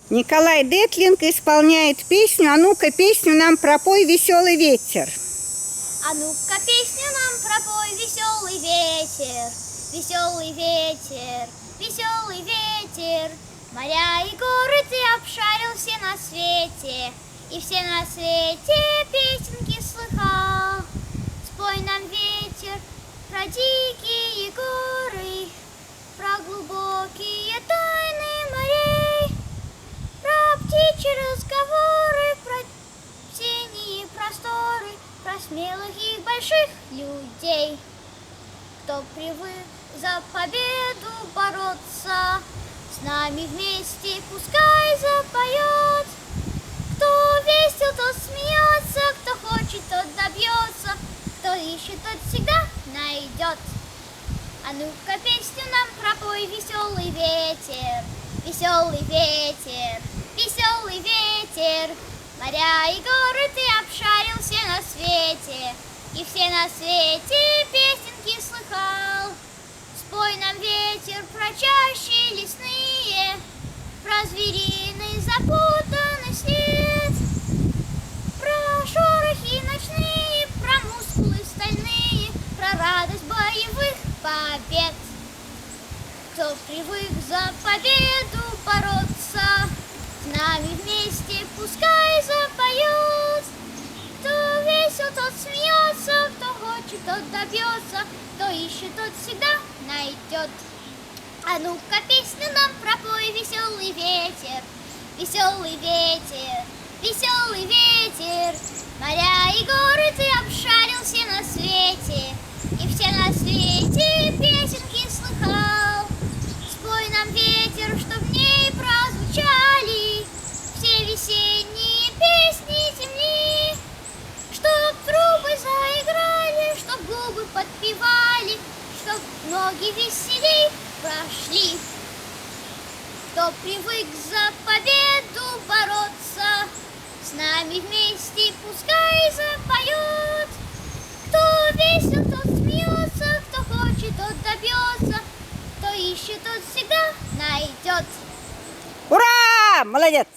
Николай Детлинг исполняет песню. А ну-ка, песню нам пропой, веселый ветер. А ну-ка, песню нам пропой, веселый ветер, веселый ветер, веселый ветер. Моря и горы ты обшарил все на свете, и все на свете песенки слыхал. Спой нам, ветер, про дикие горы, про глубокие тайны морей, про птичьи разговоры, про синие просторы, про смелых и больших людей. Кто привык за победу бороться, с нами вместе пускай запоет. Кто весел, тот смеется, кто хочет, тот добьется, кто ищет, тот всегда найдет. А ну-ка, песню нам пропой, веселый ветер, веселый ветер, веселый ветер. Моря и горы ты обшарил все на свете, и все на свете песенки слыхал. Спой нам, ветер, про чащи лесные, про звериный запутанный след, про шорохи ночные, про мускулы стальные, про радость боевых побед. Кто привык за победу бороться, с нами вместе пускай запоет. Кто весел, тот смеется, кто хочет, тот добьется, кто ищет, тот всегда найдет. А ну-ка, песню нам пропой, веселый ветер, веселый ветер, веселый ветер. Моря и горы ты обшарил все на свете, и все на свете песенки слыхал. Спой нам, ветер, чтоб в ней прозвучали все весенние песни земли, чтоб трубы заиграли, чтоб губы подпевали, чтоб ноги веселей прошли. Кто привык за победу бороться, с нами вместе пускай запоет. Кто весел, тот смеется, кто хочет, тот добьется, кто ищет, тот всегда найдет. Ура! Молодец!